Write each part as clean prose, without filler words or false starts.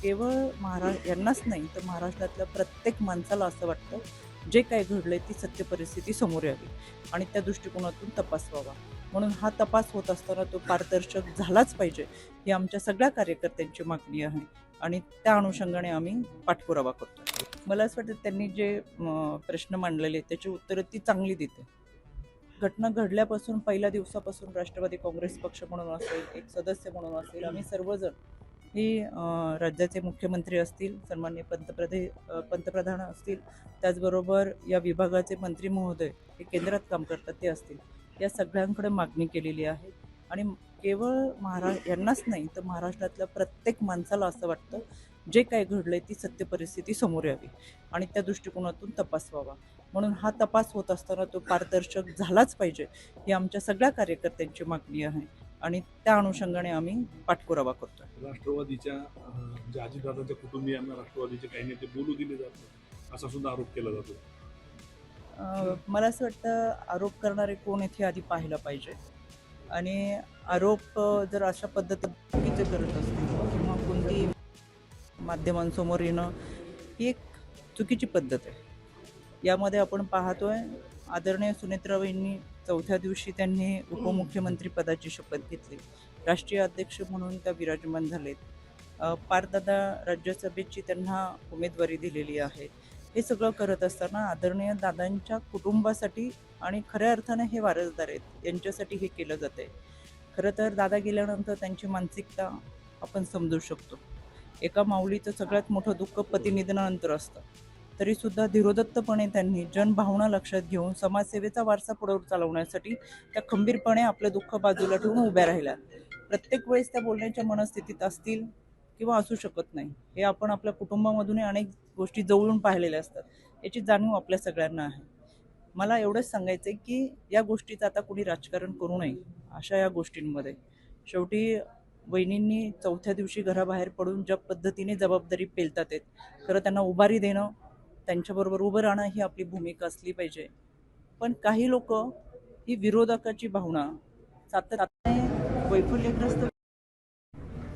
केवळ यांनाच नाही तर महाराष्ट्रातल्या प्रत्येक माणसाला असं वाटतं जे काही घडलंय ती सत्य परिस्थिती समोर यावी आणि त्या दृष्टिकोनातून तपास व्हावा. म्हणून हा तपास होत असताना तो पारदर्शक झालाच पाहिजे ही आमच्या सगळ्या कार्यकर्त्यांची मागणी आहे आणि त्या अनुषंगाने आम्ही पाठपुरावा करतो. मला असं वाटतं त्यांनी जे प्रश्न मांडलेले त्याची उत्तरं ती चांगली देते. घटना घडल्यापासून पहिल्या दिवसापासून राष्ट्रवादी काँग्रेस पक्ष म्हणून असेल, एक सदस्य म्हणून असेल, आम्ही सर्वजण ही राज्याचे मुख्यमंत्री असतील, सन्माननीय पंतप्रधान असतील, त्याचबरोबर या विभागाचे मंत्री महोदय हे केंद्रात काम करतात ते असतील, या सगळ्यांकडे मागणी केलेली आहे आणि केवळ यांनाच नाही तर महाराष्ट्रातल्या प्रत्येक माणसाला असं वाटतं जे काही घडलंय ती सत्य परिस्थिती समोर यावी आणि त्या दृष्टिकोनातून तपास व्हावा. म्हणून हा तपास होत असताना तो पारदर्शक झालाच पाहिजे ही आमच्या सगळ्या कार्यकर्त्यांची मागणी आहे आणि त्या अनुषंगाने आम्ही पाठपुरावा करतो. राष्ट्रवादीच्या म्हणजे अजितदादांच्या कुटुंबियांना राष्ट्रवादीचे काही नेते बोलू दिले जातात असा सुद्धा आरोप केला जातो. मला असं वाटतं आरोप करणारे कोण इथे आधी पाहायला पाहिजे आणि आरोप जर अशा पद्धतीने चुकीचे करत असतील किंवा कोणती माध्यमांसमोर येणं ही एक चुकीची पद्धत आहे. यामध्ये आपण पाहतोय आदरणीय सुनेत्राबाईंनी चौथ्या दिवशी त्यांनी उपमुख्यमंत्री पदाची शपथ घेतली, राष्ट्रीय अध्यक्ष म्हणून त्या विराजमान झालेत, पारदादा राज्यसभेची त्यांना उमेदवारी दिलेली आहे. हे सगळं करत असताना आदरणीय दादांच्या कुटुंबासाठी आणि खऱ्या अर्थाने हे वारसदार आहेत यांच्यासाठी हे केलं जातं आहे. खरं तर दादा गेल्यानंतर त्यांची मानसिकता आपण समजू शकतो. एका माऊलीचं सगळ्यात मोठं दुःख पतिनिधनानंतर असतं, तरीसुद्धा धीरोदत्तपणे त्यांनी जनभावना लक्षात घेऊन समाजसेवेचा वारसा पुढे चालवण्यासाठी त्या खंबीरपणे आपलं दुःख बाजूला ठेवून उभ्या राहिल्या. प्रत्येक वेळेस त्या बोलण्याच्या मनस्थितीत असतील किंवा असू शकत नाही, हे आपण आपल्या कुटुंबामधूनही अनेक गोष्टी जवळून पाहिलेल्या असतात, याची जाणीव आपल्या सगळ्यांना आहे. मला एवढंच सांगायचं आहे की या गोष्टीचं आता कोणी राजकारण करू नये अशा या गोष्टींमध्ये. शेवटी वहिनींनी चौथ्या दिवशी घराबाहेर पडून ज्या पद्धतीने जबाबदारी पेलतात आहेत, खरं त्यांना उभारी देणं, त्यांच्याबरोबर उभं राहणं ही आपली भूमिका असली पाहिजे. पण काही लोक ही विरोधकाची भावना सातत्याने वैफल्यग्रस्त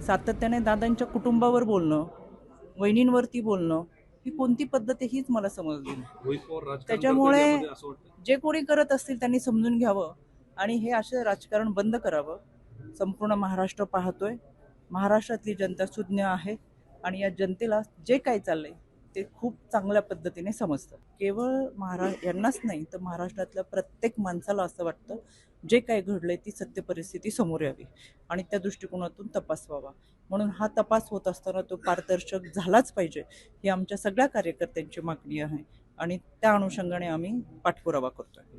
सातत्याने दादांच्या कुटुंबावर बोलणं, वहिनींवरती बोलणं ही कोणती पद्धत आहे हीच मला समजली नाही. त्याच्यामुळे जे कोणी करत असतील त्यांनी समजून घ्यावं आणि हे असं राजकारण बंद करावं. संपूर्ण महाराष्ट्र पाहतोय, महाराष्ट्रातली जनता सुज्ञ आहे आणि या जनतेला जे काही चाललंय ते खूप चांगल्या पद्धतीने समजतं. केवळ यांनाच नाही तर महाराष्ट्रातल्या प्रत्येक माणसाला असं वाटतं जे काही घडलंय ती सत्य परिस्थिती समोर यावी आणि त्या दृष्टिकोनातून तपास व्हावा. म्हणून हा तपास होत असताना तो पारदर्शक झालाच पाहिजे ही आमच्या सगळ्या कार्यकर्त्यांची मागणी आहे आणि त्या अनुषंगाने आम्ही पाठपुरावा करतोय.